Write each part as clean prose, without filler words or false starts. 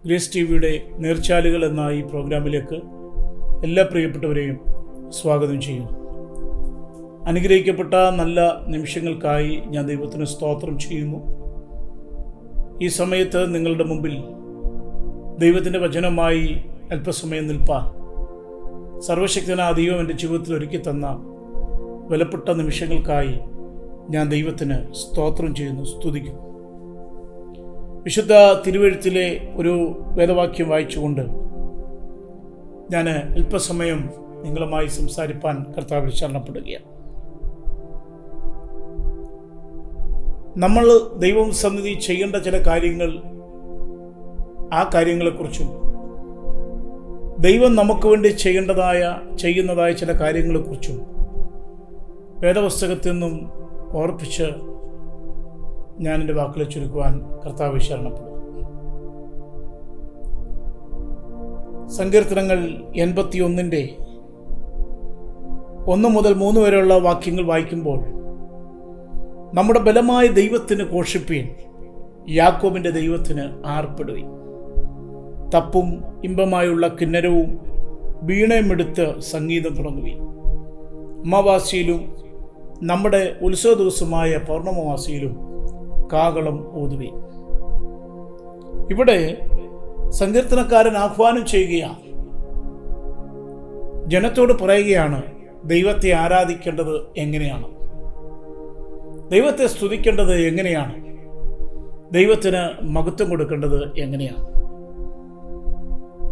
Grace T വിയുടെ നേർച്ചാലുകൾ എന്ന ഈ പ്രോഗ്രാമിലേക്ക് എല്ലാ പ്രിയപ്പെട്ടവരെയും സ്വാഗതം ചെയ്യുന്നു. അനുഗ്രഹിക്കപ്പെട്ട നല്ല നിമിഷങ്ങൾക്കായി ഞാൻ ദൈവത്തിന് സ്തോത്രം ചെയ്യുന്നു. ഈ സമയത്ത് നിങ്ങളുടെ മുമ്പിൽ ദൈവത്തിൻ്റെ വചനമായി അല്പസമയം നിൽപ്പാൻ സർവശക്തനായ ദൈവം എൻ്റെ ജീവിതത്തിൽ ഒരുക്കി തന്ന വിലപ്പെട്ട നിമിഷങ്ങൾക്കായി ഞാൻ ദൈവത്തിന് സ്തോത്രം ചെയ്യുന്നു, സ്തുതിക്കുന്നു. വിശുദ്ധ തിരുവെഴുത്തിലെ ഒരു വേദവാക്യം വായിച്ചുകൊണ്ട് ഞാൻ അല്പസമയം നിങ്ങളുമായി സംസാരിപ്പാൻ കർത്താവിൽ ശരണപ്പെടുകയാണ്. നമ്മൾ ദൈവം സന്നിധി ചെയ്യേണ്ട ചില കാര്യങ്ങൾ, ആ കാര്യങ്ങളെക്കുറിച്ചും ദൈവം നമുക്ക് വേണ്ടി ചെയ്യുന്നതായ ചില കാര്യങ്ങളെക്കുറിച്ചും വേദപുസ്തകത്തിൽ നിന്നും ഓർപ്പിച്ച് ഞാൻ എൻ്റെ വാക്കുകളെ ചുരുക്കുവാൻ കർത്താവ് ശരണപ്പെടും. സങ്കീർത്തനങ്ങൾ 81 1 മുതൽ 3 വരെയുള്ള വാക്യങ്ങൾ വായിക്കുമ്പോൾ, നമ്മുടെ ബലമായ ദൈവത്തിന് ഘോഷിപ്പീൻ, യാക്കോബിൻ്റെ ദൈവത്തിന് ആർപ്പിടുവീൻ. തപ്പും ഇമ്പമായുള്ള കിന്നരവും വീണയും എടുത്ത് സംഗീതം തുടങ്ങുവീൻ. അമാവാസിയിലും നമ്മുടെ ഉത്സവ ദിവസമായ പൗർണമവാസിയിലും കാഹളം ഊതുവീൻ. ഇവിടെ സങ്കീർത്തനക്കാരൻ ആഹ്വാനം ചെയ്യുകയാണ്, ജനത്തോട് പറയുകയാണ് ദൈവത്തെ ആരാധിക്കേണ്ടത് എങ്ങനെയാണ്, ദൈവത്തെ സ്തുതിക്കേണ്ടത് എങ്ങനെയാണ്, ദൈവത്തിന് മഹത്വം കൊടുക്കേണ്ടത് എങ്ങനെയാണ്.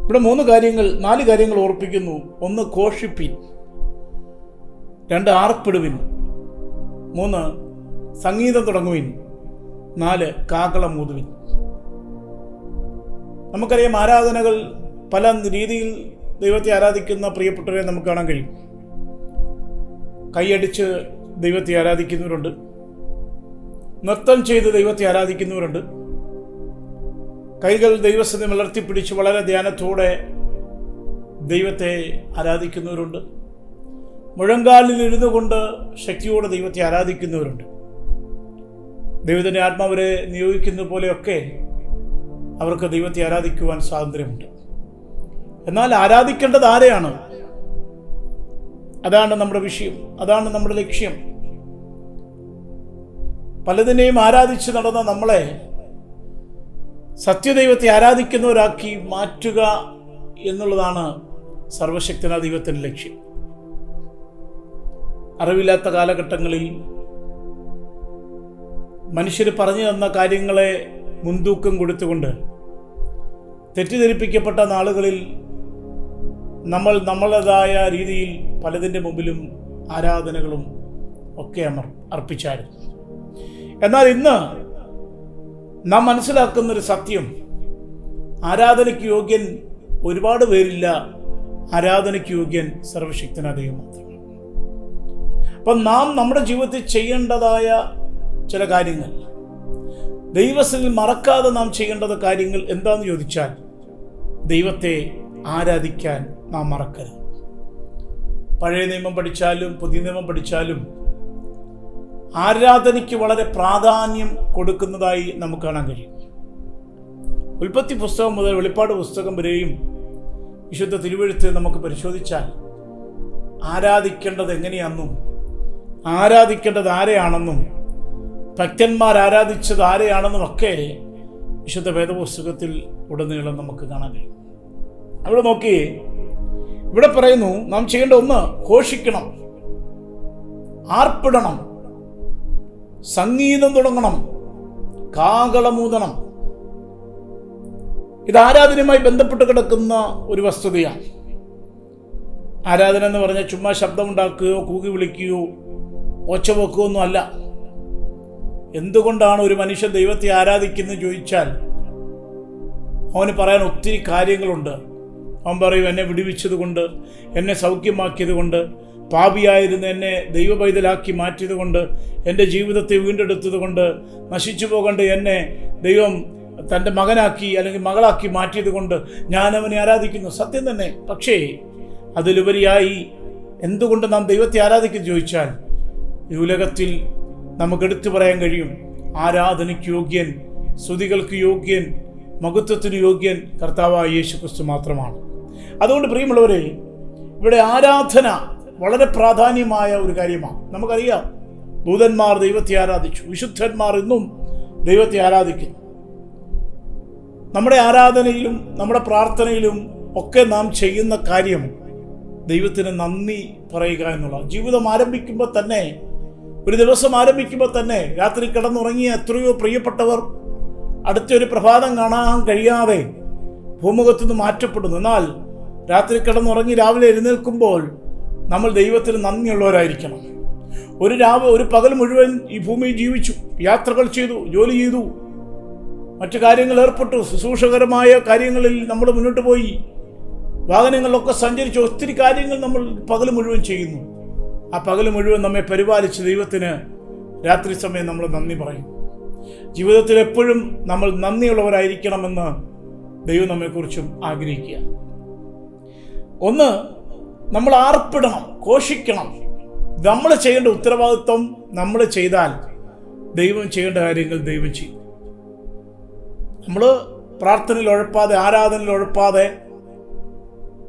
ഇവിടെ 4 കാര്യങ്ങൾ ഓർപ്പിക്കുന്നു. 1 ഘോഷിപ്പിൻ, 2 ആർപ്പിടുവിൻ, 3 സംഗീതം തുടങ്ങുവിൻ, 4 കാഹളം ഊതുവിൻ. നമുക്കറിയാം, ആരാധനകൾ പല രീതിയിൽ ദൈവത്തെ ആരാധിക്കുന്ന പ്രിയപ്പെട്ടവരെ നമുക്ക് കാണാൻ കഴിയും. കൈയടിച്ച് ദൈവത്തെ ആരാധിക്കുന്നവരുണ്ട്, നൃത്തം ചെയ്ത് ദൈവത്തെ ആരാധിക്കുന്നവരുണ്ട്, കൈകൾ ദൈവസന്നിധി വളർത്തിപ്പിടിച്ച് വളരെ ധ്യാനത്തോടെ ദൈവത്തെ ആരാധിക്കുന്നവരുണ്ട്, മുഴങ്കാലിൽ ഇരുന്നു കൊണ്ട് ശക്തിയോടെ ദൈവത്തെ ആരാധിക്കുന്നവരുണ്ട്. ദൈവത്തിൻ്റെ ആത്മാവരെ നിയോഗിക്കുന്ന പോലെയൊക്കെ അവർക്ക് ദൈവത്തെ ആരാധിക്കുവാൻ സ്വാതന്ത്ര്യമുണ്ട്. എന്നാൽ ആരാധിക്കേണ്ടത് ആരെയാണ്? അതാണ് നമ്മുടെ വിഷയം, അതാണ് നമ്മുടെ ലക്ഷ്യം. പലതിനെയും ആരാധിച്ച് നടന്ന നമ്മളെ സത്യദൈവത്തെ ആരാധിക്കുന്നവരാക്കി മാറ്റുക എന്നുള്ളതാണ് സർവശക്തനായ ദൈവത്തിൻ്റെ ലക്ഷ്യം. അറിവില്ലാത്ത കാലഘട്ടങ്ങളിൽ മനുഷ്യർ പറഞ്ഞു തന്ന കാര്യങ്ങളെ മുൻതൂക്കം കൊടുത്തുകൊണ്ട് തെറ്റിദ്ധരിപ്പിക്കപ്പെട്ട നാളുകളിൽ നമ്മൾ നമ്മളേതായ രീതിയിൽ പലതിൻ്റെ മുമ്പിലും ആരാധനകളും ഒക്കെ അർപ്പിച്ചായിരുന്നു. എന്നാൽ ഇന്ന് നാം മനസ്സിലാക്കുന്നൊരു സത്യം, ആരാധനയ്ക്ക് യോഗ്യൻ ഒരുപാട് പേരില്ല, ആരാധനയ്ക്ക് യോഗ്യൻ സർവശക്തനായ ദൈവം മാത്രമാണ്. അപ്പം നാം നമ്മുടെ ജീവിതത്തിൽ ചെയ്യേണ്ടതായ ചില കാര്യങ്ങൾ, ദൈവത്തിൽ മറക്കാതെ നാം ചെയ്യേണ്ടത് കാര്യങ്ങൾ എന്താണെന്ന് ചോദിച്ചാൽ, ദൈവത്തെ ആരാധിക്കാൻ നാം മറക്കരുത്. പഴയ നിയമം പഠിച്ചാലും പുതിയ നിയമം പഠിച്ചാലും ആരാധനയ്ക്ക് വളരെ പ്രാധാന്യം കൊടുക്കുന്നതായി നമുക്ക് കാണാൻ കഴിയും. ഉൽപ്പത്തി പുസ്തകം മുതൽ വെളിപ്പാട് പുസ്തകം വരെയും വിശുദ്ധ തിരുവെഴുത്ത് നമുക്ക് പരിശോധിച്ചാൽ ആരാധിക്കേണ്ടത് എങ്ങനെയാണെന്നും ആരാധിക്കേണ്ടത് ആരെയാണെന്നും ഭക്തന്മാർ ആരാധിച്ചത് ആരെയാണെന്നും ഒക്കെ വിശുദ്ധ വേദപുസ്തകത്തിൽ ഉടനീളം നമുക്ക് കാണാൻ കഴിയും. അവിടെ നോക്കി, ഇവിടെ പറയുന്നു നാം ചെയ്യേണ്ട 1 ഘോഷിക്കണം, ആർപ്പിടണം, സംഗീതം തുടങ്ങണം, കാഹളമൂതണം. ഇത് ആരാധനയുമായി ബന്ധപ്പെട്ട് കിടക്കുന്ന ഒരു വസ്തുതയാണ്. ആരാധന എന്ന് പറഞ്ഞാൽ ചുമ്മാ ശബ്ദമുണ്ടാക്കുകയോ കൂകി വിളിക്കുകയോ ഒച്ച വെക്കുകയോ ഒന്നും അല്ല. എന്തുകൊണ്ടാണ് ഒരു മനുഷ്യൻ ദൈവത്തെ ആരാധിക്കുന്നത് ചോദിച്ചാൽ അവന് പറയാൻ ഒത്തിരി കാര്യങ്ങളുണ്ട്. അവൻ പറയും, എന്നെ വിടുവിച്ചത് കൊണ്ട്, എന്നെ സൗഖ്യമാക്കിയത് കൊണ്ട്, പാപിയായിരുന്ന എന്നെ ദൈവപൈതലാക്കി മാറ്റിയത് കൊണ്ട്, എൻ്റെ ജീവിതത്തെ വീണ്ടെടുത്തത് കൊണ്ട്, നശിച്ചു പോകേണ്ട എന്നെ ദൈവം തൻ്റെ മകനാക്കി അല്ലെങ്കിൽ മകളാക്കി മാറ്റിയത് കൊണ്ട് ഞാൻ അവനെ ആരാധിക്കുന്നു. സത്യം തന്നെ. പക്ഷേ അതിലുപരിയായി എന്തുകൊണ്ട് നാം ദൈവത്തെ ആരാധിക്കുന്നു ചോദിച്ചാൽ, ഈ ഉലകത്തിൽ നമുക്കെടുത്തു പറയാൻ കഴിയും, ആരാധനയ്ക്ക് യോഗ്യൻ, സ്തുതികൾക്ക് യോഗ്യൻ, മഹത്വത്തിന് യോഗ്യൻ കർത്താവായ യേശു ക്രിസ്തു മാത്രമാണ്. അതുകൊണ്ട് പ്രിയമുള്ളവരെ, ഇവിടെ ആരാധന വളരെ പ്രാധാന്യമായ ഒരു കാര്യമാണ്. നമുക്കറിയാം, ദൂതന്മാർ ദൈവത്തെ ആരാധിച്ചു, വിശുദ്ധന്മാർ ഇന്നും ദൈവത്തെ ആരാധിക്കുന്നു. നമ്മുടെ ആരാധനയിലും നമ്മുടെ പ്രാർത്ഥനയിലും ഒക്കെ നാം ചെയ്യുന്ന കാര്യം ദൈവത്തിന് നന്ദി പറയുക എന്നുള്ളത്. ജീവിതം ആരംഭിക്കുമ്പോൾ തന്നെ, ഒരു ദിവസം ആരംഭിക്കുമ്പോൾ തന്നെ, രാത്രി കിടന്നുറങ്ങിയ എത്രയോ പ്രിയപ്പെട്ടവർ അടുത്തൊരു പ്രഭാതം കാണാൻ കഴിയാതെ ഭൂമുഖത്തു നിന്ന് മാറ്റപ്പെടുന്നു. എന്നാൽ രാത്രി കിടന്നുറങ്ങി രാവിലെ എഴുന്നേൽക്കുമ്പോൾ നമ്മൾ ദൈവത്തിന് നന്ദിയുള്ളവരായിരിക്കണം. ഒരു പകൽ മുഴുവൻ ഈ ഭൂമിയിൽ ജീവിച്ചു, യാത്രകൾ ചെയ്തു, ജോലി ചെയ്തു, മറ്റു കാര്യങ്ങൾ ഏർപ്പെട്ടു, ശുശ്രൂഷകരമായ കാര്യങ്ങളിൽ നമ്മൾ മുന്നോട്ട് പോയി, വാഹനങ്ങളിലൊക്കെ സഞ്ചരിച്ച് ഒത്തിരി കാര്യങ്ങൾ നമ്മൾ പകൽ മുഴുവൻ ചെയ്യുന്നു. ആ പകൽ മുഴുവൻ നമ്മെ പരിപാലിച്ച് ദൈവത്തിന് രാത്രി സമയം നമ്മൾ നന്ദി പറയും. ജീവിതത്തിൽ എപ്പോഴും നമ്മൾ നന്ദിയുള്ളവരായിരിക്കണമെന്ന് ദൈവം നമ്മെക്കുറിച്ചും ആഗ്രഹിക്കുക. ഒന്ന്, നമ്മൾ ആർപ്പിടണം, ഘോഷിക്കണം. നമ്മൾ ചെയ്യേണ്ട ഉത്തരവാദിത്വം നമ്മൾ ചെയ്താൽ ദൈവം ചെയ്യേണ്ട കാര്യങ്ങൾ ദൈവം ചെയ്യും. നമ്മൾ പ്രാർത്ഥനയിൽ ഉഴപ്പാതെ, ആരാധനയിൽ ഉഴപ്പാതെ,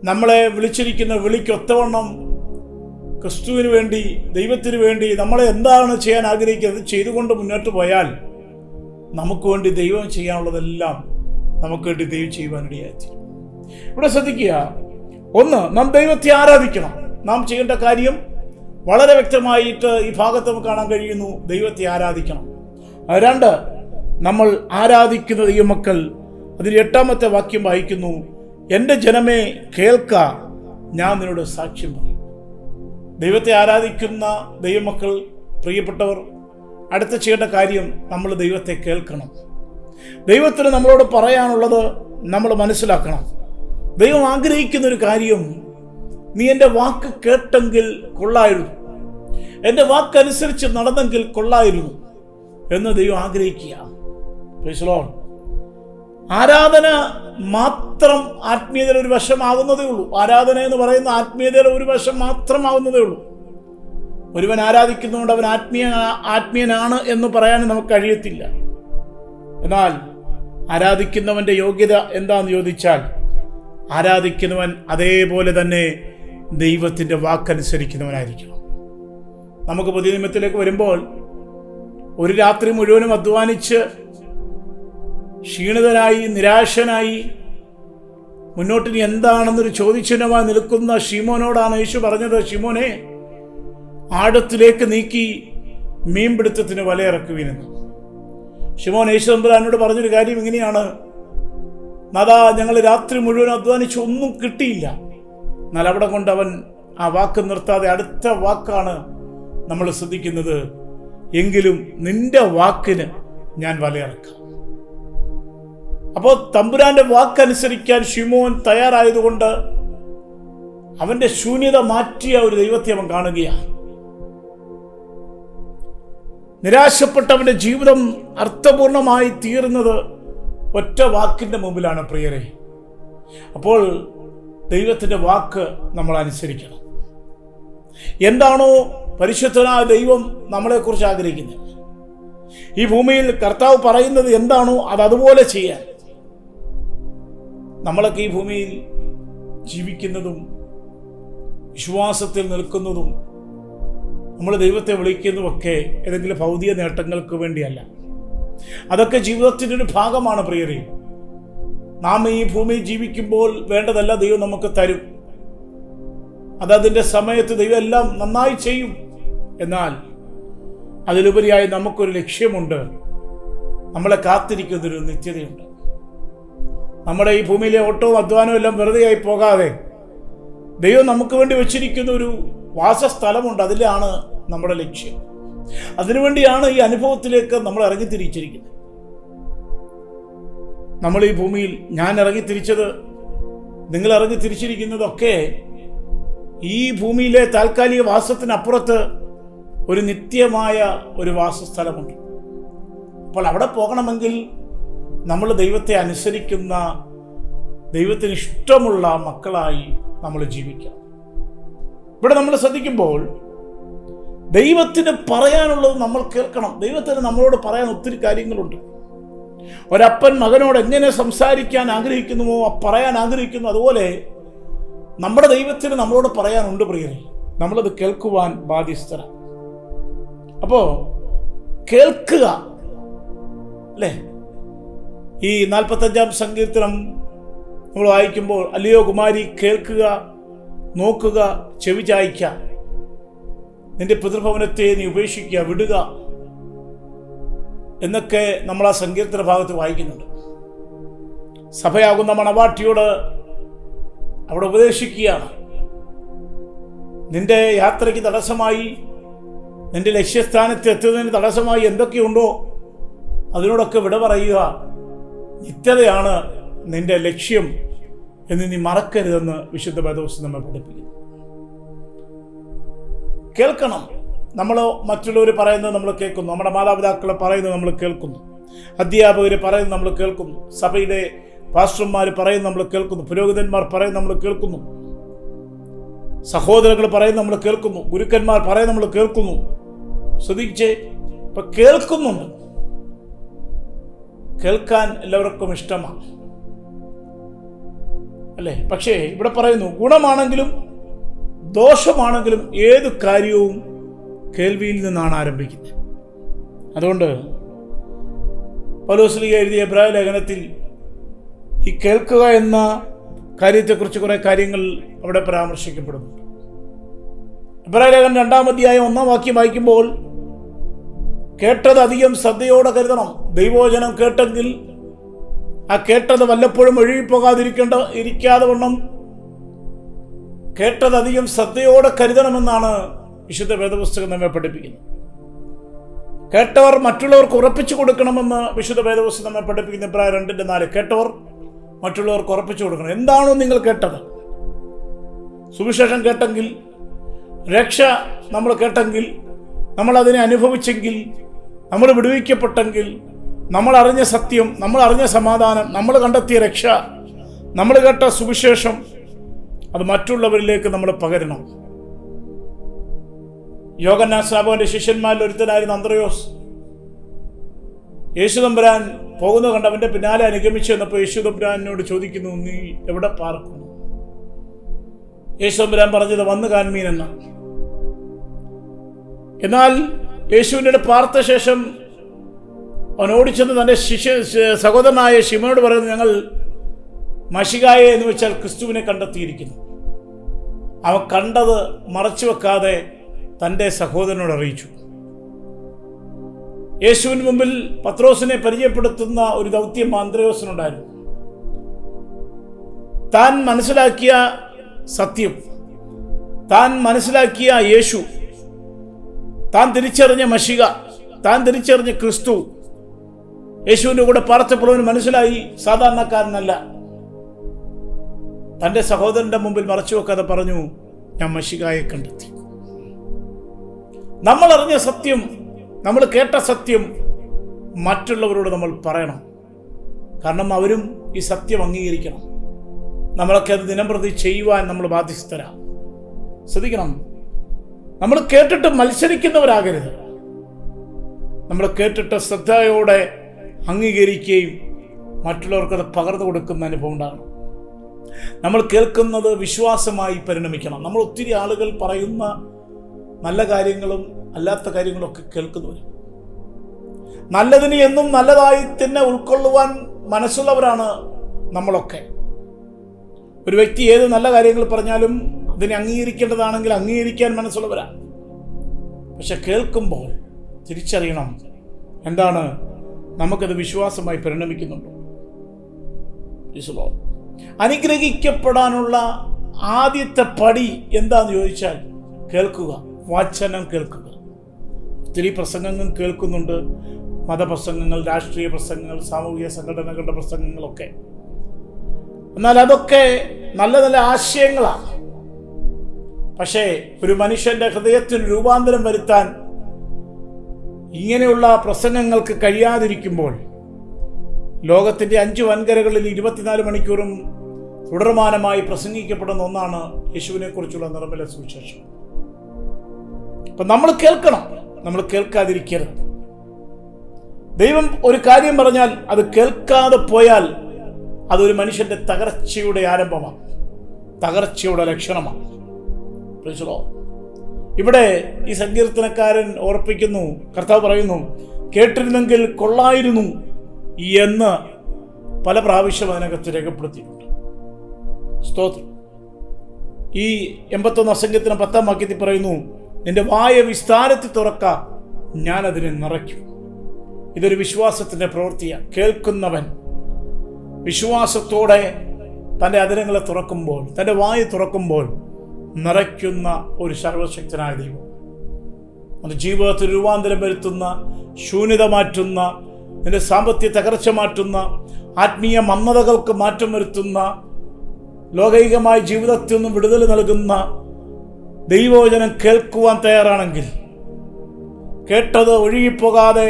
നമ്മളെ വിളിച്ചിരിക്കുന്ന വിളിക്കൊത്തവണ്ണം ക്രിസ്തുവിന് വേണ്ടി, ദൈവത്തിന് വേണ്ടി നമ്മളെ എന്താണ് ചെയ്യാൻ ആഗ്രഹിക്കുന്നത് ചെയ്തുകൊണ്ട് മുന്നോട്ട് പോയാൽ നമുക്ക് വേണ്ടി ദൈവം ചെയ്യാനുള്ളതെല്ലാം നമുക്ക് വേണ്ടി ദൈവം ചെയ്യുവാനിടയായിത്തീരും. ഇവിടെ ശ്രദ്ധിക്കുക, ഒന്ന്, നാം ദൈവത്തെ ആരാധിക്കണം. നാം ചെയ്യേണ്ട കാര്യം വളരെ വ്യക്തമായിട്ട് ഈ ഭാഗത്ത് നമുക്ക് കാണാൻ കഴിയുന്നു, ദൈവത്തെ ആരാധിക്കണം. രണ്ട്, നമ്മൾ ആരാധിക്കുന്ന ദൈവമക്കൾ, അതിൽ 8-ാമത്തെ വാക്യം വായിക്കുന്നു, എൻ്റെ ജനമേ കേൾക്ക, ഞാൻ നിന്നോട് സാക്ഷ്യം പറയും. ദൈവത്തെ ആരാധിക്കുന്ന ദൈവമക്കൾ, പ്രിയപ്പെട്ടവർ, അടുത്ത ചെയ്യേണ്ട കാര്യം നമ്മൾ ദൈവത്തെ കേൾക്കണം. ദൈവത്തിന് നമ്മളോട് പറയാനുള്ളത് നമ്മൾ മനസ്സിലാക്കണം. ദൈവം ആഗ്രഹിക്കുന്ന ഒരു കാര്യം, നീ എൻ്റെ വാക്ക് കേട്ടെങ്കിൽ കൊള്ളായിരുന്നു, എൻ്റെ വാക്കനുസരിച്ച് നടന്നെങ്കിൽ കൊള്ളായിരുന്നു എന്ന് ദൈവം ആഗ്രഹിക്കുക. Praise the Lord. ആരാധന മാത്രം ആത്മീയതയുടെ ഒരു വശമാകുന്നതേ ഉള്ളൂ. ആരാധന എന്ന് പറയുന്ന ആത്മീയതയുടെ ഒരു വശം മാത്രമാകുന്നതേ ഉള്ളൂ. ഒരുവൻ ആരാധിക്കുന്നതുകൊണ്ട് അവൻ ആത്മീയനാണ് എന്ന് പറയാൻ നമുക്ക് കഴിയത്തില്ല. എന്നാൽ ആരാധിക്കുന്നവൻ്റെ യോഗ്യത എന്താണെന്ന് ചോദിച്ചാൽ, ആരാധിക്കുന്നവൻ അതേപോലെ തന്നെ ദൈവത്തിൻ്റെ വാക്കനുസരിക്കുന്നവനായിരിക്കണം. നമുക്ക് പുതിയ നിയമത്തിലേക്ക് വരുമ്പോൾ, ഒരു രാത്രി മുഴുവനും അധ്വാനിച്ച് ക്ഷീണിതനായി നിരാശനായി മുന്നോട്ടിനി എന്താണെന്നൊരു ചോദ്യചിഹ്നമായി നിൽക്കുന്ന ശിമോനോടാണ് യേശു പറഞ്ഞത്, ശിമോനെ, ആഴത്തിലേക്ക് നീക്കി മീൻപിടുത്തത്തിന് വലയിറക്കുവീനെന്ന്. ശിമോൻ യേശു തമ്പുരാനോട് പറഞ്ഞൊരു കാര്യം ഇങ്ങനെയാണ്, നാഥാ, ഞങ്ങൾ രാത്രി മുഴുവൻ അധ്വാനിച്ച് ഒന്നും കിട്ടിയില്ല. എന്നാൽ അവിടെ കൊണ്ട് അവൻ ആ വാക്ക് നിർത്താതെ അടുത്ത വാക്കാണ് നമ്മൾ ശ്രദ്ധിക്കുന്നത്, എങ്കിലും നിന്റെ വാക്കിന് ഞാൻ വലയിറക്കാം. അപ്പോൾ തമ്പുരാന്റെ വാക്കനുസരിക്കാൻ ശിമോൻ തയ്യാറായതുകൊണ്ട് അവന്റെ ശൂന്യത മാറ്റിയ ഒരു ദൈവത്തെ അവൻ കാണുകയാണ്. നിരാശപ്പെട്ടവന്റെ ജീവിതം അർത്ഥപൂർണമായി തീർന്നത് ഒറ്റ വാക്കിന്റെ മുമ്പിലാണ് പ്രിയരെ. അപ്പോൾ ദൈവത്തിന്റെ വാക്ക് നമ്മൾ അനുസരിക്കണം. എന്താണോ പരിശുദ്ധനായ ദൈവം നമ്മളെക്കുറിച്ച് ആഗ്രഹിക്കുന്നത്, ഈ ഭൂമിയിൽ കർത്താവ് പറയുന്നത് എന്താണോ അത് അതുപോലെ ചെയ്യാൻ. നമ്മളൊക്കെ ഈ ഭൂമിയിൽ ജീവിക്കുന്നതും വിശ്വാസത്തിൽ നിൽക്കുന്നതും നമ്മൾ ദൈവത്തെ വിളിക്കുന്നതുമൊക്കെ ഏതെങ്കിലും ഭൗതിക നേട്ടങ്ങൾക്ക് വേണ്ടിയല്ല. അതൊക്കെ ജീവിതത്തിൻ്റെ ഒരു ഭാഗമാണ് പ്രിയരെ. നാം ഈ ഭൂമിയിൽ ജീവിക്കുമ്പോൾ വേണ്ടതല്ല ദൈവം നമുക്ക് തരും. അതതിൻ്റെ സമയത്ത് ദൈവം എല്ലാം നന്നായി ചെയ്യും. എന്നാൽ അതിലുപരിയായി നമുക്കൊരു ലക്ഷ്യമുണ്ട്. നമ്മളെ കാത്തിരിക്കുന്നൊരു നിത്യതയുണ്ട്. നമ്മുടെ ഈ ഭൂമിയിലെ ഓട്ടവും അധ്വാനവും എല്ലാം വെറുതെയായി പോകാതെ ദൈവം നമുക്ക് വേണ്ടി വെച്ചിരിക്കുന്ന ഒരു വാസസ്ഥലമുണ്ട്. അതിലാണ് നമ്മുടെ ലക്ഷ്യം. അതിനുവേണ്ടിയാണ് ഈ അനുഭവത്തിലേക്ക് നമ്മൾ ഇറങ്ങിത്തിരിച്ചിരിക്കുന്നത്. നമ്മൾ ഈ ഭൂമിയിൽ ഞാൻ ഇറങ്ങിത്തിരിച്ചത്, നിങ്ങൾ ഇറങ്ങിത്തിരിച്ചിരിക്കുന്നതൊക്കെ ഈ ഭൂമിയിലെ താൽക്കാലിക വാസത്തിനപ്പുറത്ത് ഒരു നിത്യമായ ഒരു വാസസ്ഥലമുണ്ട്. അപ്പോൾ അവിടെ പോകണമെങ്കിൽ നമ്മൾ ദൈവത്തെ അനുസരിക്കുന്ന, ദൈവത്തിന് ഇഷ്ടമുള്ള മക്കളായി നമ്മൾ ജീവിക്കണം. ഇവിടെ നമ്മൾ ശ്രദ്ധിക്കുമ്പോൾ ദൈവത്തിന് പറയാനുള്ളത് നമ്മൾ കേൾക്കണം. ദൈവത്തിന് നമ്മളോട് പറയാൻ ഒത്തിരി കാര്യങ്ങളുണ്ട്. ഒരപ്പൻ മകനോട് എങ്ങനെ സംസാരിക്കാൻ ആഗ്രഹിക്കുന്നുവോ, പറയാൻ ആഗ്രഹിക്കുന്നു, അതുപോലെ നമ്മുടെ ദൈവത്തിന് നമ്മളോട് പറയാനുണ്ട് പ്രിയരെ. നമ്മളത് കേൾക്കുവാൻ ബാധ്യസ്ഥരാണ്. അപ്പോൾ കേൾക്കുക അല്ലേ? ഈ 45-ാം സങ്കീർത്തനം നമ്മൾ വായിക്കുമ്പോൾ, അല്ലയോ കുമാരി കേൾക്കുക, നോക്കുക, ചെവി ചായ്ക്ക, നിന്റെ പിതൃഭവനത്തെ നീ ഉപേക്ഷിക്കുക, വിടുക എന്നൊക്കെ നമ്മൾ ആ സങ്കീർത്തന ഭാഗത്ത് വായിക്കുന്നുണ്ട്. സഭയാകുന്ന മണവാട്ടിയോട് അവിടെ ഉപദേശിക്കുകയാണ്. നിന്റെ യാത്രയ്ക്ക് തടസ്സമായി, നിന്റെ ലക്ഷ്യസ്ഥാനത്ത് എത്തുന്നതിന് തടസ്സമായി എന്തൊക്കെയുണ്ടോ അതിനോടൊക്കെ വിട പറയുക. നിത്യതയാണ് നിന്റെ ലക്ഷ്യം എന്ന് നീ മറക്കരുതെന്ന് വിശുദ്ധ വേദപുസ്തകം നമ്മെ പഠിപ്പിക്കുന്നു. കേൾക്കണം. നമ്മൾ മറ്റുള്ളവർ പറയുന്നത് നമ്മൾ കേൾക്കുന്നു, നമ്മുടെ മാതാപിതാക്കൾ പറയുന്നത് നമ്മൾ കേൾക്കുന്നു, അധ്യാപകർ പറയുന്നത് നമ്മൾ കേൾക്കുന്നു, സഭയുടെ പാസ്റ്റർമാർ പറയുന്നത് നമ്മൾ കേൾക്കുന്നു, പുരോഹിതന്മാർ പറയുന്നത് നമ്മൾ കേൾക്കുന്നു, സഹോദരങ്ങൾ പറയുന്നത് നമ്മൾ കേൾക്കുന്നു, ഗുരുക്കന്മാർ പറയുന്നത് നമ്മൾ കേൾക്കുന്നു. ശ്രദ്ധിച്ചേ, ഇപ്പൊ കേൾക്കുന്നുണ്ട്. കേൾക്കാൻ എല്ലാവർക്കും ഇഷ്ടമാണ് അല്ലേ? പക്ഷേ ഇവിടെ പറയുന്നു, ഗുണമാണെങ്കിലും ദോഷമാണെങ്കിലും ഏത് കാര്യവും കേൾവിയിൽ നിന്നാണ് ആരംഭിക്കുന്നത്. അതുകൊണ്ട് പൗലോസ് എഴുതിയ എബ്രായ ലേഖനത്തിൽ ഈ കേൾക്കുക എന്ന കാര്യത്തെക്കുറിച്ച് കുറെ കാര്യങ്ങൾ അവിടെ പരാമർശിക്കപ്പെടുന്നു. എബ്രായ ലേഖനം 2-ാം അധ്യായം 1-ാം വാക്യം വായിക്കുമ്പോൾ, കേട്ടത് അധികം ശ്രദ്ധയോടെ കരുതണം. ദൈവവചനം കേട്ടെങ്കിൽ ആ കേട്ടത് വല്ലപ്പോഴും ഇരിക്കാതെ വണ്ണം കേട്ടതധികം ശ്രദ്ധയോടെ കരുതണമെന്നാണ് വിശുദ്ധ വേദപുസ്തകം നമ്മെ പഠിപ്പിക്കുന്നത്. കേട്ടവർ മറ്റുള്ളവർക്ക് ഉറപ്പിച്ചു കൊടുക്കണമെന്ന് വിശുദ്ധ വേദപുസ്തകം നമ്മെ പഠിപ്പിക്കുന്ന എബ്രായർ 2:4. കേട്ടവർ മറ്റുള്ളവർക്ക് ഉറപ്പിച്ചു കൊടുക്കണം. എന്താണോ നിങ്ങൾ കേട്ടത്, സുവിശേഷം കേട്ടെങ്കിൽ, രക്ഷ നമ്മൾ കേട്ടെങ്കിൽ, നമ്മൾ അതിനെ അനുഭവിച്ചെങ്കിൽ, നമ്മൾ വിടുവിക്കപ്പെട്ടെങ്കിൽ, നമ്മൾ അറിഞ്ഞ സത്യം, നമ്മൾ അറിഞ്ഞ സമാധാനം, നമ്മൾ കണ്ടെത്തിയ രക്ഷ, നമ്മൾ കേട്ട സുവിശേഷം, അത് മറ്റുള്ളവരിലേക്ക് നമ്മൾ പകരണം. യോഹന്നാൻ സ്നാപകന്റെ ശിഷ്യന്മാരിൽ ഒരുത്തനായിരുന്ന അന്ത്രയോസ് യേശുതമ്പുരാൻ പോകുന്നത് കണ്ട് അവന്റെ പിന്നാലെ അനുഗമിച്ചു എന്നപ്പോൾ യേശുതമ്പുരാനോട് ചോദിക്കുന്നു, നീ എവിടെ പാർക്കുന്നു? യേശുതമ്പുരാൻ പറഞ്ഞത്, വന്ന് കാൺമീൻ എന്ന. എന്നാൽ യേശുവിൻ്റെ പാർത്ത ശേഷം അവൻ ഓടിച്ചെന്ന് തൻ്റെ സഹോദരനായ ശിമോനോട് പറയുന്നു, ഞങ്ങൾ മശിഹായെ എന്ന് വെച്ചാൽ ക്രിസ്തുവിനെ കണ്ടെത്തിയിരിക്കുന്നു. അവൻ കണ്ടത് മറച്ചു വെക്കാതെ തൻ്റെ സഹോദരനോട് അറിയിച്ചു. യേശുവിന് മുമ്പിൽ പത്രോസിനെ പരിചയപ്പെടുത്തുന്ന ഒരു ദൗത്യം അന്ത്രയോസിനുണ്ടായിരുന്നു. താൻ മനസ്സിലാക്കിയ സത്യം, താൻ മനസ്സിലാക്കിയ യേശു, താൻ തിരിച്ചറിഞ്ഞ മശിഹ, താൻ തിരിച്ചറിഞ്ഞ ക്രിസ്തു യേശുവിൻ്റെ കൂടെ പാർത്തപ്പോൾ അവന് മനസ്സിലായി സാധാരണക്കാരനല്ല. തൻ്റെ സഹോദരന്റെ മുമ്പിൽ മറച്ചു വെക്കാതെ പറഞ്ഞു, ഞാൻ മശിഹായെ കണ്ടെത്തി. നമ്മൾ അറിഞ്ഞ സത്യം, നമ്മൾ കേട്ട സത്യം മറ്റുള്ളവരോട് നമ്മൾ പറയണം. കാരണം അവരും ഈ സത്യം അംഗീകരിക്കണം. നമ്മളൊക്കെ അത് ദിനംപ്രതി ചെയ്യുവാൻ നമ്മൾ ബാധ്യസ്ഥരാണ്. ശ്രദ്ധിക്കണം, നമ്മൾ കേട്ടിട്ട് മത്സരിക്കുന്നവരാകരുത്. നമ്മൾ കേട്ടിട്ട് ശ്രദ്ധയോടെ അംഗീകരിക്കുകയും മറ്റുള്ളവർക്കത് പകർന്നു കൊടുക്കുന്ന അനുഭവം ഉണ്ടാകണം. നമ്മൾ കേൾക്കുന്നത് വിശ്വാസമായി പരിണമിക്കണം. നമ്മൾ ഒത്തിരി ആളുകൾ പറയുന്ന നല്ല കാര്യങ്ങളും അല്ലാത്ത കാര്യങ്ങളൊക്കെ കേൾക്കുന്നവരും, നല്ലതിന് എന്നും നല്ലതായി തന്നെ ഉൾക്കൊള്ളുവാൻ മനസ്സുള്ളവരാണ് നമ്മളൊക്കെ. ഒരു വ്യക്തി ഏത് നല്ല കാര്യങ്ങൾ പറഞ്ഞാലും അതിനെ അംഗീകരിക്കേണ്ടതാണെങ്കിൽ അംഗീകരിക്കാൻ മനസ്സുള്ളവരാണ്. പക്ഷെ കേൾക്കുമ്പോൾ തിരിച്ചറിയണം, എന്താണ്, നമുക്കത് വിശ്വാസമായി പരിണമിക്കുന്നുണ്ടോ? അനുഗ്രഹിക്കപ്പെടാനുള്ള ആദ്യത്തെ പടി എന്താന്ന് ചോദിച്ചാൽ കേൾക്കുക, വചനം കേൾക്കുക. ഒത്തിരി പ്രസംഗങ്ങൾ കേൾക്കുന്നുണ്ട്, മതപ്രസംഗങ്ങൾ, രാഷ്ട്രീയ പ്രസംഗങ്ങൾ, സാമൂഹിക സംഘടനകളുടെ പ്രസംഗങ്ങളൊക്കെ. എന്നാൽ അതൊക്കെ നല്ല നല്ല ആശയങ്ങളാണ്. പക്ഷേ ഒരു മനുഷ്യന്റെ ഹൃദയത്തിന് രൂപാന്തരം വരുത്താൻ ഇങ്ങനെയുള്ള പ്രസംഗങ്ങൾക്ക് കഴിയാതിരിക്കുമ്പോൾ ലോകത്തിൻ്റെ 5 വൻകരകളിൽ 24 മണിക്കൂറും തുടർമാനമായി പ്രസംഗിക്കപ്പെടുന്ന ഒന്നാണ് യേശുവിനെ കുറിച്ചുള്ള നിർമ്മല സുവിശേഷം. അപ്പം നമ്മൾ കേൾക്കണം, നമ്മൾ കേൾക്കാതിരിക്കരുത്. ദൈവം ഒരു കാര്യം പറഞ്ഞാൽ അത് കേൾക്കാതെ പോയാൽ അതൊരു മനുഷ്യന്റെ തകർച്ചയുടെ ആരംഭമാണ്, തകർച്ചയുടെ ലക്ഷണമാണ്. ഇവിടെ ഈ സങ്കീർത്തനക്കാരൻ ഓർപ്പിക്കുന്നു, കർത്താവ് പറയുന്നു, കേട്ടിരുന്നെങ്കിൽ കൊള്ളായിരുന്നു എന്ന് പല പ്രാവശ്യം അതിനകത്ത് രേഖപ്പെടുത്തിയിട്ടുണ്ട്. സ്തോത്രം. ഈ 81 സംഖ്യത്തിന് 10-ാം വാക്യത്തിൽ പറയുന്നു, നിന്റെ വായ വിസ്താരത്തിൽ തുറക്ക, ഞാൻ അതിനെ നിറയ്ക്കും. ഇതൊരു വിശ്വാസത്തിന്റെ പ്രവൃത്തിയാണ്. കേൾക്കുന്നവൻ വിശ്വാസത്തോടെ തൻ്റെ അതിരങ്ങളെ തുറക്കുമ്പോൾ, തൻ്റെ വായ തുറക്കുമ്പോൾ നിറയ്ക്കുന്ന ഒരു സർവശക്തനായ ദൈവം. അത് ജീവിതത്തിൽ രൂപാന്തരം വരുത്തുന്ന, ശൂന്യത മാറ്റുന്ന, നിന്റെ സാമ്പത്തിക തകർച്ച മാറ്റുന്ന, ആത്മീയ മന്ദതകൾക്ക് മാറ്റം വരുത്തുന്ന, ലൗകികമായ ജീവിതത്തിൽ നിന്നും വിടുതൽ നൽകുന്ന ദൈവവചനം കേൾക്കുവാൻ തയ്യാറാണെങ്കിൽ, കേട്ടത് ഒഴുകിപ്പോകാതെ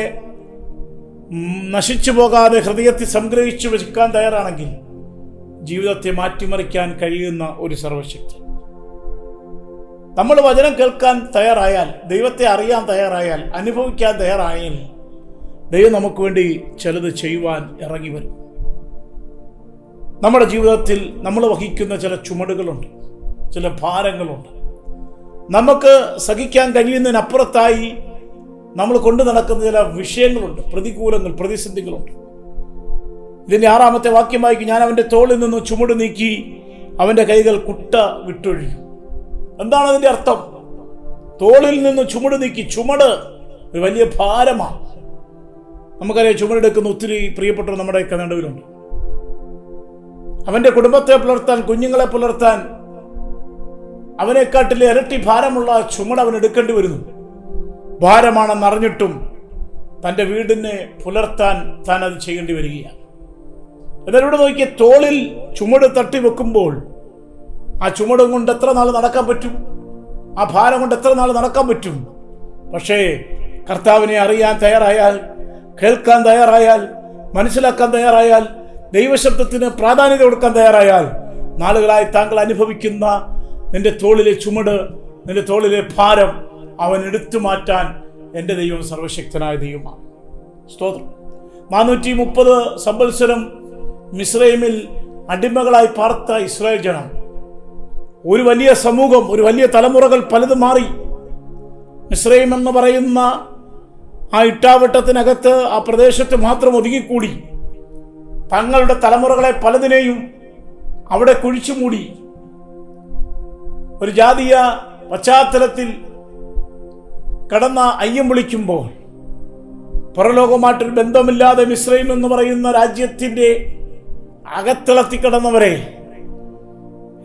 നശിച്ചു പോകാതെ ഹൃദയത്തിൽ സംഗ്രഹിച്ചു വെക്കാൻ തയ്യാറാണെങ്കിൽ ജീവിതത്തെ മാറ്റിമറിക്കാൻ കഴിയുന്ന ഒരു സർവശക്തി. നമ്മൾ വചനം കേൾക്കാൻ തയ്യാറായാൽ, ദൈവത്തെ അറിയാൻ തയ്യാറായാൽ, അനുഭവിക്കാൻ തയ്യാറായാൽ ദൈവം നമുക്ക് വേണ്ടി ചിലത് ചെയ്യുവാൻ ഇറങ്ങി വരും. നമ്മുടെ ജീവിതത്തിൽ നമ്മൾ വഹിക്കുന്ന ചില ചുമടുകളുണ്ട്, ചില ഭാരങ്ങളുണ്ട്. നമുക്ക് സഹിക്കാൻ കഴിയുന്നതിനപ്പുറത്തായി നമ്മൾ കൊണ്ടു നടക്കുന്ന ചില വിഷയങ്ങളുണ്ട്, പ്രതികൂലങ്ങൾ, പ്രതിസന്ധികളുണ്ട്. ഇതിൻ്റെ 6-ാമത്തെ വാക്യം വായിക്കും, ഞാൻ അവൻ്റെ തോളിൽ നിന്ന് ചുമട് നീക്കി, അവൻ്റെ കൈകൾ കുട്ട വിട്ടൊഴിയും. എന്താണ് അതിൻ്റെ അർത്ഥം? തോളിൽ നിന്ന് ചുമട് നീക്കി. ചുമട് ഒരു വലിയ ഭാരമാണ്. നമുക്കറിയാം, ചുമടെടുക്കുന്ന ഒത്തിരി പ്രിയപ്പെട്ടവർ നമ്മുടെയൊക്കെ നടുവിലുണ്ട്. അവൻ്റെ കുടുംബത്തെ പുലർത്താൻ, കുഞ്ഞുങ്ങളെ പുലർത്താൻ അവനെക്കാട്ടിലെ ഇരട്ടി ഭാരമുള്ള ചുമട് അവൻ എടുക്കേണ്ടി വരുന്നു. ഭാരമാണെന്നറിഞ്ഞിട്ടും തൻ്റെ വീടിനെ പുലർത്താൻ താൻ അത് ചെയ്യേണ്ടി വരികയാണ്. എന്നാൽ ഇവിടെ നോക്കിയ തോളിൽ ചുമട് തട്ടി വെക്കുമ്പോൾ ആ ചുമടും കൊണ്ട് എത്ര നാൾ നടക്കാൻ പറ്റും? ആ ഭാരം കൊണ്ട് എത്ര നാൾ നടക്കാൻ പറ്റും? പക്ഷേ കർത്താവിനെ അറിയാൻ തയ്യാറായാൽ, കേൾക്കാൻ തയ്യാറായാൽ, മനസ്സിലാക്കാൻ തയ്യാറായാൽ, ദൈവശബ്ദത്തിന് പ്രാധാന്യത കൊടുക്കാൻ തയ്യാറായാൽ, നാളുകളായി താങ്കൾ അനുഭവിക്കുന്ന നിന്റെ തോളിലെ ചുമട്, നിന്റെ തോളിലെ ഭാരം അവൻ എടുത്തു മാറ്റാൻ എൻ്റെ ദൈവം സർവശക്തനായ ദൈവമാണ്. സ്തോത്രം. 430 സംവത്സരം മിസ്രൈമിൽ അടിമകളായി പാർത്ത ഇസ്രായേൽ ജനം, ഒരു വലിയ സമൂഹം, ഒരു വലിയ തലമുറകൾ പലതും മാറി. മിസ്രൈം എന്ന് പറയുന്ന ആ ഇട്ടാവട്ടത്തിനകത്ത്, ആ പ്രദേശത്ത് മാത്രം ഒതുങ്ങിക്കൂടി തങ്ങളുടെ തലമുറകളെ പലതിനെയും അവിടെ കുഴിച്ചുമൂടി. ഒരു ജാതീയ പശ്ചാത്തലത്തിൽ കടന്ന അയ്യം വിളിക്കുമ്പോൾ പുറലോകമായിട്ടൊരു ബന്ധമില്ലാതെ മിസ്രൈം എന്ന് പറയുന്ന രാജ്യത്തിൻ്റെ അകത്തിളത്തി കിടന്നവരെ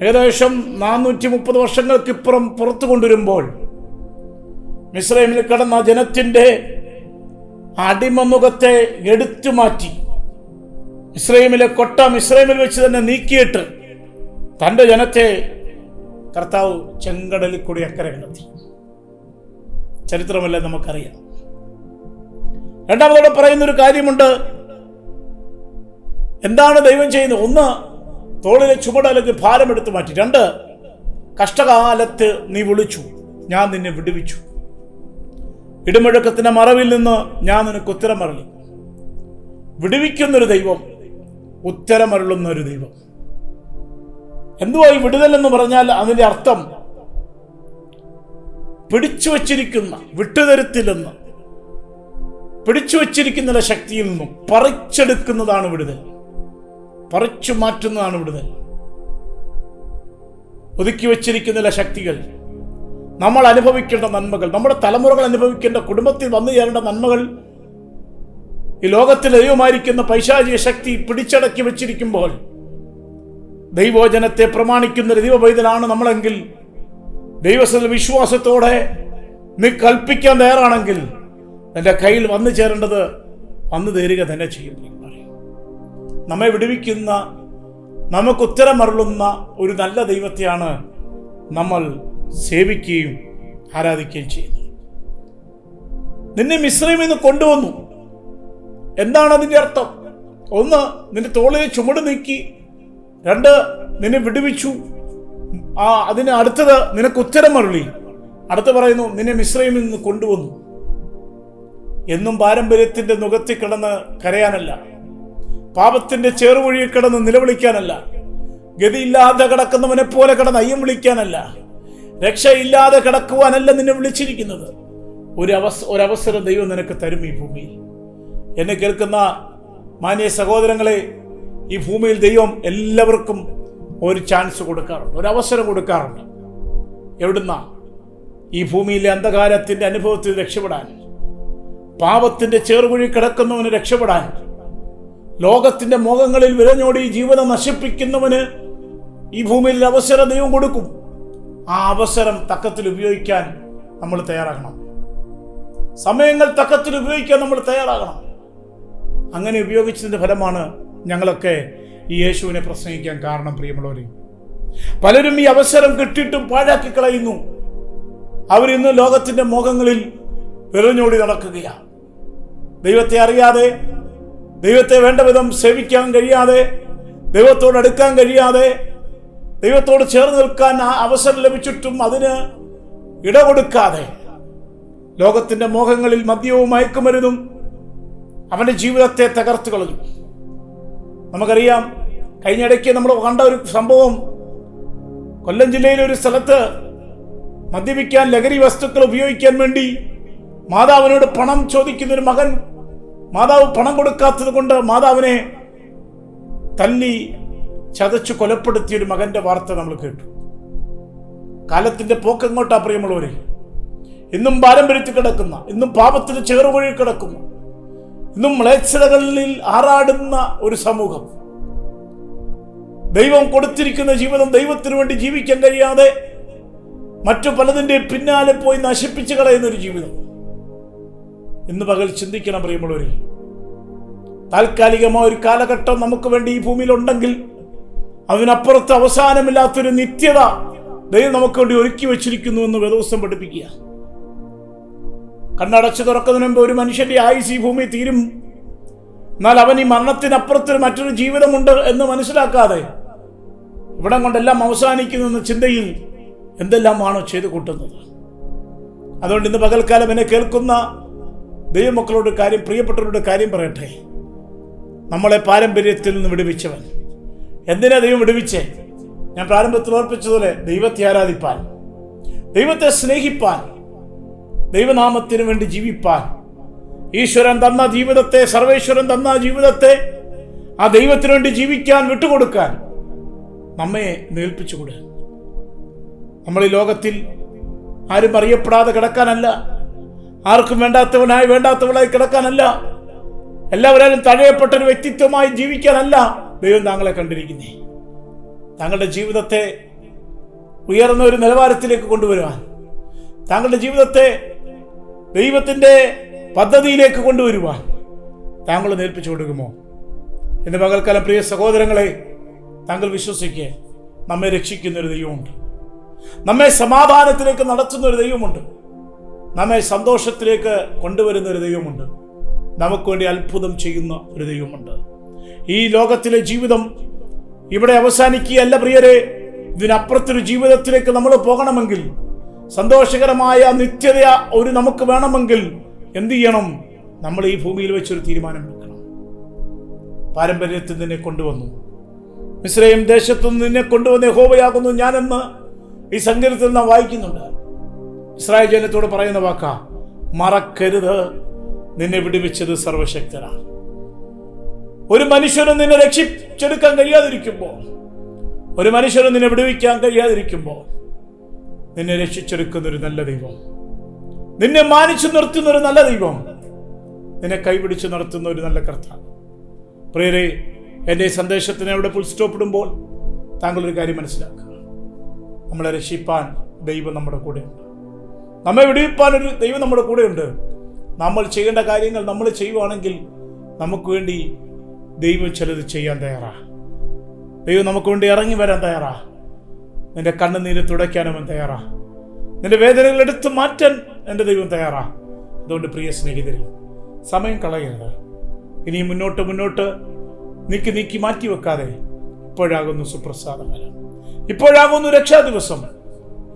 ഏകദേശം 430 വർഷങ്ങൾക്കിപ്പുറം പുറത്തു കൊണ്ടുവരുമ്പോൾ മിസ്രൈമിൽ കിടന്ന ജനത്തിൻ്റെ അടിമമുഖത്തെ എടുത്തു മാറ്റി, മിസ്രൈമിലെ കൊട്ട മിസ്രൈമിൽ വെച്ച് തന്നെ നീക്കിയിട്ട് തൻ്റെ ജനത്തെ കർത്താവ് ചെങ്കടലിൽ കൂടി അക്കരെ കടത്തി. ചരിത്രമല്ലേ നമുക്കറിയാം. രണ്ടാമതോടെ പറയുന്നൊരു കാര്യമുണ്ട്. എന്താണ് ദൈവം ചെയ്യുന്നത്? ഒന്ന്, തോളിലെ ചുമട് അല്ലെങ്കിൽ ഭാരം എടുത്തു മാറ്റി. 2, കഷ്ടകാലത്ത് നീ വിളിച്ചു, ഞാൻ നിന്നെ വിടുവിച്ചു. ഇടിമുഴക്കത്തിന്റെ മറവിൽ നിന്ന് ഞാൻ നിനക്ക് ഉത്തരമരളി. വിടുവിക്കുന്നൊരു ദൈവം, ഉത്തരമരുളുന്ന ഒരു ദൈവം. എന്തുവാ ഈ വിടുതൽ എന്ന് പറഞ്ഞാൽ? അതിന്റെ അർത്ഥം പിടിച്ചു വച്ചിരിക്കുന്ന, വിട്ടുതരത്തില്ലെന്ന് പിടിച്ചു വച്ചിരിക്കുന്ന ശക്തിയിൽ നിന്നും പറിച്ചെടുക്കുന്നതാണ് വിടുതൽ, പറിച്ചു മാറ്റുന്നതാണ് വിടുതൽ. ഒതുക്കി വച്ചിരിക്കുന്ന ശക്തികൾ, നമ്മൾ അനുഭവിക്കേണ്ട നന്മകൾ, നമ്മുടെ തലമുറകൾ അനുഭവിക്കേണ്ട, കുടുംബത്തിൽ വന്നു ചേരേണ്ട നന്മകൾ, ഈ ലോകത്തിൽ ദൈവമായിരിക്കുന്ന പൈശാചിക ശക്തി പിടിച്ചടക്കി വെച്ചിരിക്കുമ്പോൾ ദൈവവചനത്തെ പ്രമാണിക്കുന്ന ഒരു ദൈവപൈതലാണ് നമ്മളെങ്കിൽ, ദൈവത്തിൽ വിശ്വാസത്തോടെ നീ കൽപ്പിക്കാൻ തയ്യാറാണെങ്കിൽ എൻ്റെ കയ്യിൽ വന്നു ചേരേണ്ടത് വന്നു തരിക തന്നെ ചെയ്യും. നമ്മെ വിടുവിക്കുന്ന, നമുക്ക് ഉത്തരമരുളുന്ന ഒരു നല്ല ദൈവത്തെയാണ് നമ്മൾ സേവിക്കുകയും ആരാധിക്കുകയും ചെയ്യുന്നത്. നിന്നെ മിസ്രൈമിൽ നിന്ന് കൊണ്ടുവന്നു. എന്താണ് അതിൻ്റെ അർത്ഥം? 1, നിന്റെ തോളിലെ ചുമട് നീക്കി. 2, നിന്നെ വിടുവിച്ചു. അതിന് അടുത്തത് നിനക്ക് ഉത്തരമരുളി. അടുത്ത് പറയുന്നു, നിന്നെ മിസ്രൈമിൽ നിന്ന് കൊണ്ടുവന്നു. എന്നും പാരമ്പര്യത്തിന്റെ നുകത്തിൽ കിടന്ന് കരയാനല്ല, പാപത്തിന്റെ ചേറുവഴിയിൽ കിടന്ന് നിലവിളിക്കാനല്ല, ഗതിയില്ലാതെ കിടക്കുന്നവനെ പോലെ കിടന്ന് അയ്യം വിളിക്കാനല്ല, രക്ഷയില്ലാതെ കിടക്കുവാനല്ല നിന്നെ വിളിച്ചിരിക്കുന്നത്. ഒരവസരം ദൈവം നിനക്ക് തരും ഈ ഭൂമിയിൽ. എന്നെ കേൾക്കുന്ന മാന്യ സഹോദരങ്ങളെ, ഈ ഭൂമിയിൽ ദൈവം എല്ലാവർക്കും ഒരു ചാൻസ് കൊടുക്കാറുണ്ട്, ഒരവസരം കൊടുക്കാറുണ്ട്. എവിടുന്ന? ഈ ഭൂമിയിലെ അന്ധകാരത്തിന്റെ അനുഭവത്തിൽ രക്ഷപ്പെടാൻ, പാപത്തിന്റെ ചേർവഴി കിടക്കുന്നവന് രക്ഷപ്പെടാൻ, ലോകത്തിന്റെ മോഹങ്ങളിൽ വിരഞ്ഞോടി ജീവിതം നശിപ്പിക്കുന്നവന് ഈ ഭൂമിയിൽ അവസരം ദൈവം കൊടുക്കും. ആ അവസരം തക്കത്തിൽ ഉപയോഗിക്കാൻ നമ്മൾ തയ്യാറാകണം. സമയങ്ങൾ തക്കത്തിൽ ഉപയോഗിക്കാൻ നമ്മൾ തയ്യാറാകണം. അങ്ങനെ ഉപയോഗിച്ചതിന്റെ ഫലമാണ് ഞങ്ങളൊക്കെ ഈ യേശുവിനെ പ്രസംഗിക്കാൻ കാരണം. പ്രിയമുള്ളവരെ, പലരും ഈ അവസരം കിട്ടിയിട്ടും പാഴാക്കി കളയുന്നു. അവരിന്ന് ലോകത്തിന്റെ മോഹങ്ങളിൽ വിരഞ്ഞോടി നടക്കുകയാണ്. ദൈവത്തെ അറിയാതെ, ദൈവത്തെ വേണ്ട വിധം സേവിക്കാൻ കഴിയാതെ, ദൈവത്തോട് അടുക്കാൻ കഴിയാതെ, ദൈവത്തോട് ചേർന്ന് നിൽക്കാൻ ആ അവസരം ലഭിച്ചിട്ടും അതിന് ഇടകൊടുക്കാതെ ലോകത്തിന്റെ മോഹങ്ങളിൽ മദ്യവും മയക്കുമരുന്നും അവന്റെ ജീവിതത്തെ തകർത്തു കളഞ്ഞു. നമുക്കറിയാം, കഴിഞ്ഞിടയ്ക്ക് നമ്മൾ കണ്ട ഒരു സംഭവം, കൊല്ലം ജില്ലയിലെ ഒരു സ്ഥലത്ത് മദ്യപിക്കാൻ, ലഹരി വസ്തുക്കൾ ഉപയോഗിക്കാൻ വേണ്ടി മാതാവിനോട് പണം ചോദിക്കുന്ന ഒരു മകൻ, മാതാവ് പണം കൊടുക്കാത്തത് കൊണ്ട് മാതാവിനെ തല്ലി ചതച്ചു കൊലപ്പെടുത്തിയ ഒരു മകന്റെ വാർത്ത നമ്മൾ കേട്ടു. കാലത്തിന്റെ പോക്കെങ്ങോട്ടാ പ്രിയമുള്ളവരെ? ഇന്നും പാരമ്പര്യത്തിൽ കിടക്കുന്ന, ഇന്നും പാപത്തിന് ചേറുവഴി കിടക്കുന്ന, ഇന്നും മ്ലേച്ഛതകളിൽ ആറാടുന്ന ഒരു സമൂഹം, ദൈവം കൊടുത്തിരിക്കുന്ന ജീവിതം ദൈവത്തിനു വേണ്ടി ജീവിക്കാൻ കഴിയാതെ മറ്റു പലതിന്റെ പിന്നാലെ പോയി നശിപ്പിച്ചു കളയുന്ന ഒരു ജീവിതം. ഇന്ന് പകൽ ചിന്തിക്കണം പ്രിയമുള്ളവരെ. താൽക്കാലികമായ ഒരു കാലഘട്ടം നമുക്ക് വേണ്ടി ഈ ഭൂമിയിൽ ഉണ്ടെങ്കിൽ അതിനപ്പുറത്ത് അവസാനമില്ലാത്തൊരു നിത്യത ദൈവം നമുക്ക് വേണ്ടി ഒരുക്കി വെച്ചിരിക്കുന്നു എന്ന് വേദപുസ്തകം പഠിപ്പിക്കുക. കണ്ണടച്ച് തുറക്കുന്നതിന് മുമ്പ് ഒരു മനുഷ്യന്റെ ആയുസ് ഈ ഭൂമി തീരും. എന്നാൽ അവൻ ഈ മരണത്തിനപ്പുറത്തൊരു മറ്റൊരു ജീവിതമുണ്ട് എന്ന് മനസ്സിലാക്കാതെ ഇവിടം കൊണ്ടെല്ലാം അവസാനിക്കുന്ന ചിന്തയിൽ എന്തെല്ലാമാണോ ചെയ്തു കൂട്ടുന്നത്. അതുകൊണ്ട് ഇന്ന് പകൽക്കാലം എന്നെ കേൾക്കുന്ന ദൈവമക്കളോട് കാര്യം, പ്രിയപ്പെട്ടവരോട് കാര്യം പറയട്ടെ. നമ്മളെ പാരമ്പര്യത്തിൽ നിന്ന് വിടുവിച്ചവൻ. എന്തിനാ ദൈവം വിടുവിച്ചേ? ഞാൻ പ്രാരംഭത്തിൽ ഓർപ്പിച്ചതുപോലെ ദൈവത്തെ ആരാധിപ്പാൻ, ദൈവത്തെ സ്നേഹിപ്പാൻ, ദൈവനാമത്തിന് വേണ്ടി ജീവിപ്പാൻ, ഈശ്വരൻ തന്ന ജീവിതത്തെ, സർവേശ്വരൻ തന്ന ജീവിതത്തെ ആ ദൈവത്തിന് വേണ്ടി ജീവിക്കാൻ വിട്ടുകൊടുക്കാൻ നമ്മെ ഏൽപ്പിച്ചുകൂടെ. നമ്മൾ ഈ ലോകത്തിൽ ആരും അറിയപ്പെടാതെ കിടക്കാനല്ല, ആർക്കും വേണ്ടാത്തവനായി വേണ്ടാത്തവളായി കിടക്കാനല്ല, എല്ലാവരും തഴയപ്പെട്ടൊരു വ്യക്തിത്വമായി ജീവിക്കാനല്ല ദൈവം താങ്കളെ കണ്ടിരിക്കുന്നേ. താങ്കളുടെ ജീവിതത്തെ ഉയർന്ന ഒരു നിലവാരത്തിലേക്ക് കൊണ്ടുവരുവാൻ, താങ്കളുടെ ജീവിതത്തെ ദൈവത്തിന്റെ പദ്ധതിയിലേക്ക് കൊണ്ടുവരുവാൻ താങ്കൾ ഏൽപ്പിച്ചു കൊടുക്കുമോ? ഇന്ന് പകൽക്കാലം പ്രിയ സഹോദരങ്ങളെ, താങ്കൾ വിശ്വസിക്കുക, നമ്മെ രക്ഷിക്കുന്ന ഒരു ദൈവമുണ്ട്, നമ്മെ സമാധാനത്തിലേക്ക് നടത്തുന്ന ഒരു ദൈവമുണ്ട്, നമ്മെ സന്തോഷത്തിലേക്ക് കൊണ്ടുവരുന്ന ഒരു ദൈവമുണ്ട്, നമുക്ക് വേണ്ടി അത്ഭുതം ചെയ്യുന്ന ഒരു ദൈവമുണ്ട്. ഈ ലോകത്തിലെ ജീവിതം ഇവിടെ അവസാനിക്കുകയല്ല പ്രിയരെ. ഇതിനപ്പുറത്തൊരു ജീവിതത്തിലേക്ക് നമ്മൾ പോകണമെങ്കിൽ, സന്തോഷകരമായ നിത്യത ഒരു നമുക്ക് വേണമെങ്കിൽ എന്ത് ചെയ്യണം? നമ്മൾ ഈ ഭൂമിയിൽ വെച്ചൊരു തീരുമാനമെടുക്കണം. പാരമ്പര്യത്തിൽ നിന്നെ കൊണ്ടുവന്നു, മിസ്രയീം ദേശത്തുനിന്ന് നിന്നെ കൊണ്ടുവന്ന് യഹോവയാകുന്നു ഞാനെന്ന് ഈ സങ്കീർത്തനത്തിൽ നാം വായിക്കുന്നുണ്ട്. ഇസ്രായേൽ ജനത്തോട് പറയുന്ന വാക്കാ, മറക്കരുത് നിന്നെ വിടുവിച്ചത് സർവശക്തനാണ്. ഒരു മനുഷ്യനും നിന്നെ രക്ഷിച്ചെടുക്കാൻ കഴിയാതിരിക്കുമ്പോൾ, ഒരു മനുഷ്യനും നിന്നെ വിടുവിക്കാൻ കഴിയാതിരിക്കുമ്പോൾ നിന്നെ രക്ഷിച്ചെടുക്കുന്ന ഒരു നല്ല ദൈവം, നിന്നെ മാനിച്ചു നിർത്തുന്ന ഒരു നല്ല ദൈവം, നിന്നെ കൈപിടിച്ച് നടത്തുന്ന ഒരു നല്ല കർത്താവ്. പ്രിയരെ, എൻ്റെ സന്ദേശത്തിന് അവിടെ ഫുൾ സ്റ്റോപ്പ് ഇടുമ്പോൾ താങ്കളൊരു കാര്യം മനസ്സിലാക്കുക. നമ്മളെ രക്ഷിപ്പാൻ ദൈവം നമ്മുടെ കൂടെയുണ്ട്, നമ്മെ വിടുവിപ്പാൻ ഒരു ദൈവം നമ്മുടെ കൂടെയുണ്ട്. നമ്മൾ ചെയ്യേണ്ട കാര്യങ്ങൾ നമ്മൾ ചെയ്യുവാണെങ്കിൽ നമുക്ക് വേണ്ടി ദൈവം ചിലത് ചെയ്യാൻ തയ്യാറാ. ദൈവം നമുക്ക് വേണ്ടി ഇറങ്ങി വരാൻ തയ്യാറാ. നിന്റെ കണ്ണുനീര് തുടയ്ക്കാൻ അവൻ തയ്യാറാ. നിന്റെ വേദനകൾ എടുത്തു മാറ്റാൻ എൻ്റെ ദൈവം തയ്യാറാ. അതുകൊണ്ട് പ്രിയ സ്നേഹിതരെ, സമയം കളയരുത്. ഇനി മുന്നോട്ട് നീക്കി മാറ്റി വെക്കാതെ ഇപ്പോഴാകുന്നു സുപ്രസാദകാലം, ഇപ്പോഴാകുന്നു രക്ഷാ ദിവസം.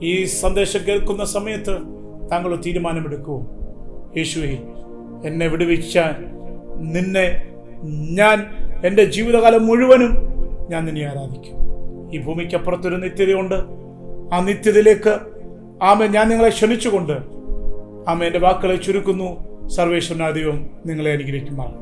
ഈ സന്ദേശം കേൾക്കുന്ന സമയത്ത് താങ്കൾ തീരുമാനമെടുക്കൂ. യേശുവേ, എന്നെ വിടുവിച്ച നിന്നെ ഞാൻ എൻ്റെ ജീവിതകാലം മുഴുവനും ഞാൻ നിന്നെ ആരാധിക്കും. ഈ ഭൂമിക്കപ്പുറത്തൊരു നിത്യതയുണ്ട്. ആ നിത്യതയിലേക്ക് ആമേൻ ഞാൻ നിങ്ങളെ ക്ഷണിച്ചുകൊണ്ട് ആമേൻ എൻ്റെ വാക്കുകളെ ചുരുക്കുന്നു. സർവേശ്വരനായ ദൈവം നിങ്ങളെ അനുഗ്രഹിക്കുമാറാകട്ടെ.